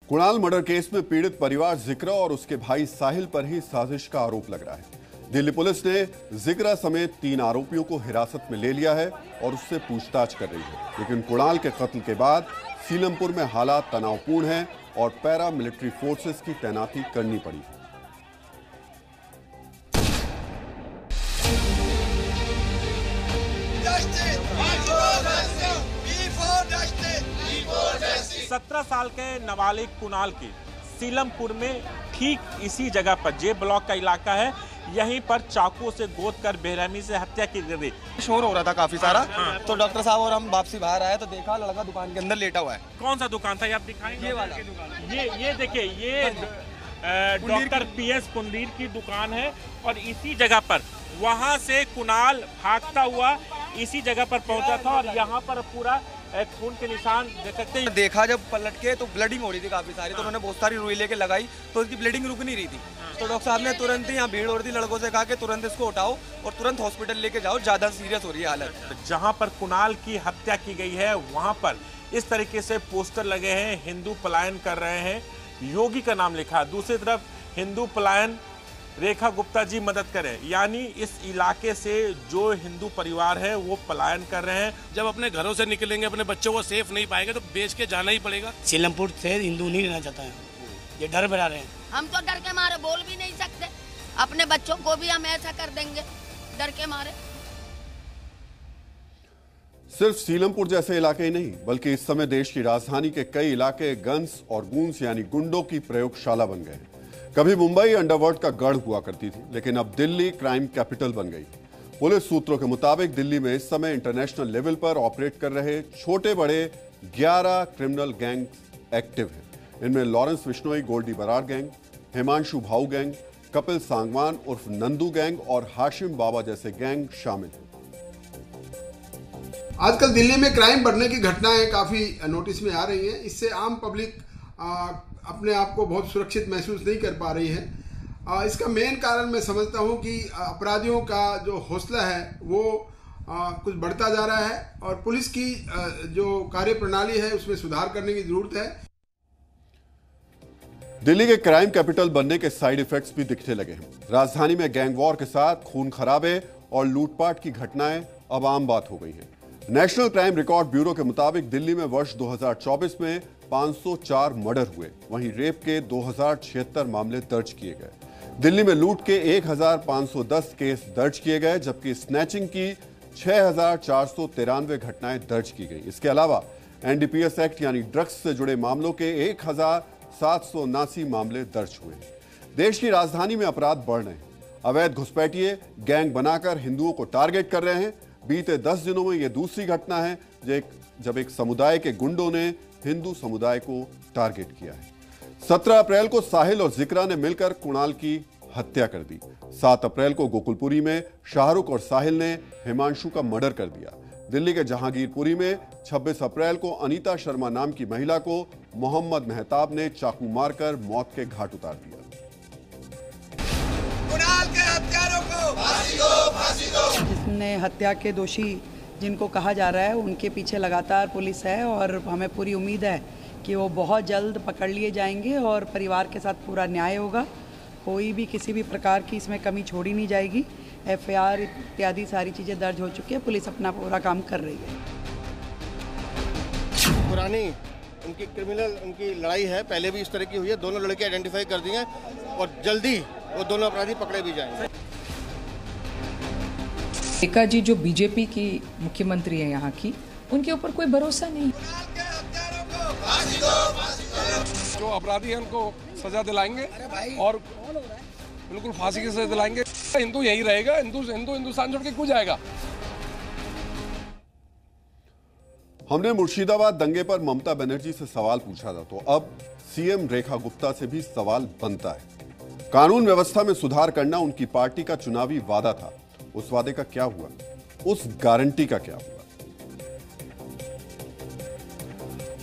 Kunal murder case में पीड़ित परिवार जिक्रा और उसके भाई साहिल पर ही साजिश का आरोप लग रहा है। दिल्ली पुलिस ने जिक्रा समेत 3 आरोपियों को हिरासत में ले लिया है और उससे पूछताछ कर रही है। लेकिन कुणाल के कत्ल के बाद सीलमपुर में हालात तनावपूर्ण हैं और पैरा मिलिट्री फोर्सेस की तैनाती करनी पड़ी। सत्रह साल के नाबालिग कुणाल की सीलमपुर में ठीक इसी जगह पर जे ब्लॉक का इलाका है, यहीं पर चाकू से गोद कर बेरहमी से हत्या की गई। शोर हो रहा था काफी सारा, तो डॉक्टर साहब और हम वापसी बाहर आए तो देखा लड़का दुकान के अंदर लेटा हुआ है। कौन सा दुकान था ये आप दिखाएंगे? ये वाला। ये देखिए, ये डॉक्टर पीएस कुंदीर की दुकान है और इसी जगह पर वहां से कुणाल भागता हुआ इसी जगह पर पहुंचा था और यहाँ पर पूरा खून के निशान देख सकते हैं। देखा जब पलट के तो ब्लीडिंग हो रही थी काफी सारी, तो उन्होंने बहुत सारी रुई लेके लगाई तो उसकी ब्लीडिंग रुक नहीं रही थी। तो डॉक्टर साहब ने तुरंत ही, यहाँ भीड़ हो रही थी, लड़कों से कहा कि तुरंत इसको उठाओ और तुरंत हॉस्पिटल लेके जाओ, ज्यादा सीरियस हो रही है हालत। जहाँ पर कुणाल की हत्या की गई है वहाँ पर इस तरीके से पोस्टर लगे हैं, हिंदू पलायन कर रहे हैं, योगी का नाम लिखा। दूसरी तरफ हिंदू पलायन रेखा गुप्ता जी मदद करें, यानी इस इलाके से जो हिंदू परिवार है वो पलायन कर रहे हैं। जब अपने घरों से निकलेंगे, अपने बच्चों को सेफ नहीं पाएंगे तो बेच के जाना ही पड़ेगा। सीलमपुर से हिंदू नहीं रहना चाहता है, ये डर बढ़ा रहे हैं। हम तो डर के मारे बोल भी नहीं सकते, अपने बच्चों को भी हम ऐसा कर देंगे डर के मारे। सिर्फ सीलमपुर जैसे इलाके ही नहीं, बल्कि इस समय देश की राजधानी के कई इलाके गन्स और गूंस यानी गुंडों की प्रयोगशाला बन गए। कभी मुंबई अंडरवर्ल्ड का गढ़ हुआ करती थी, लेकिन अब दिल्ली क्राइम कैपिटल बन गई। पुलिस सूत्रों के मुताबिक दिल्ली में इस समय इंटरनेशनल लेवल पर ऑपरेट कर रहे छोटे बड़े 11 क्रिमिनल गैंग एक्टिव हैं। इनमें लॉरेंस बिश्नोई गोल्डी बरार गैंग, हिमांशु भाऊ गैंग, कपिल सांगवान उर्फ नंदू गैंग और हाशिम बाबा जैसे गैंग शामिल हैं। आजकल दिल्ली में क्राइम बढ़ने की घटनाएं काफी नोटिस में आ रही हैं। इससे आम पब्लिक अपने आप को बहुत सुरक्षित महसूस नहीं कर पा रही है। इसका मेन कारण मैं समझता हूं कि अपराधियों का जो हौसला है वो कुछ बढ़ता जा रहा है और पुलिस की जो कार्यप्रणाली है उसमें सुधार करने की जरूरत है। दिल्ली के क्राइम कैपिटल बनने के साइड इफेक्ट्स भी दिखने लगे हैं। राजधानी में गैंग वॉर के साथ खून खराबे और लूटपाट की घटनाएं अब आम बात हो गई हैं। नेशनल क्राइम रिकॉर्ड ब्यूरो के मुताबिक दिल्ली में वर्ष 2024 में 504 मर्डर हुए, वहीं रेप के 2076 मामले दर्ज किए गए। दिल्ली में लूट के 1510 केस दर्ज किए गए, जबकि स्नैचिंग की 6493 घटनाएं दर्ज की गई। इसके अलावा एनडीपीएस एक्ट यानी ड्रग्स से जुड़े मामलों के 1779 मामले दर्ज हुए। देश की राजधानी में अपराध बढ़ रहे हैं। अवैध घुसपैठिए गैंग बनाकर हिंदुओं को टारगेट कर रहे हैं। बीते 10 दिनों में यह दूसरी घटना है जब एक समुदाय के गुंडों ने हिंदू समुदाय को टारगेट किया है। 17 अप्रैल को साहिल और जिक्रा ने मिलकर कुणाल की हत्या कर दी। 7 अप्रैल को गोकुलपुरी में शाहरुख और साहिल ने हिमांशु का मर्डर कर दिया। दिल्ली के जहांगीरपुरी में 26 अप्रैल को अनीता शर्मा नाम की महिला को मोहम्मद मेहताब ने चाकू मारकर मौत के घाट उतार दिया। कुणाल के हत्यारों को फांसी दो, फांसी दो। जिसने हत्या के दोषी जिनको कहा जा रहा है उनके पीछे लगातार पुलिस है और हमें पूरी उम्मीद है कि वो बहुत जल्द पकड़ लिए जाएंगे और परिवार के साथ पूरा न्याय होगा। कोई भी किसी भी प्रकार की इसमें कमी छोड़ी नहीं जाएगी। एफआईआर इत्यादि सारी चीज़ें दर्ज हो चुकी है, पुलिस अपना पूरा काम कर रही है। पुरानी उनकी क्रिमिनल उनकी लड़ाई है, पहले भी इस तरह की हुई है। दोनों लड़के आइडेंटिफाई कर दिए और जल्दी वो दोनों अपराधी पकड़े भी जाएंगे। रेखा जी जो बीजेपी की मुख्यमंत्री है यहाँ की, उनके ऊपर कोई भरोसा नहीं। जो अपराधी हैं उनको सजा दिलाएंगे और बिल्कुल फांसी की सजा दिलाएंगे। हिंदू यही रहेगा, हिंदुस्तान छोड़ के क्यों जाएगा? हमने मुर्शिदाबाद दंगे पर ममता बनर्जी से सवाल पूछा था, तो अब सीएम रेखा गुप्ता से भी सवाल बनता है। कानून व्यवस्था में सुधार करना उनकी पार्टी का चुनावी वादा था। उस वादे का क्या हुआ? उस गारंटी का क्या हुआ?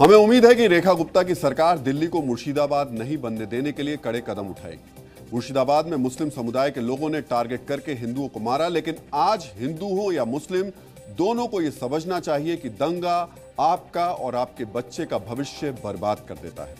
हमें उम्मीद है कि रेखा गुप्ता की सरकार दिल्ली को मुर्शिदाबाद नहीं बनने देने के लिए कड़े कदम उठाएगी। मुर्शिदाबाद में मुस्लिम समुदाय के लोगों ने टारगेट करके हिंदुओं को मारा, लेकिन आज हिंदू हो या मुस्लिम, दोनों को यह समझना चाहिए कि दंगा आपका और आपके बच्चे का भविष्य बर्बाद कर देता है।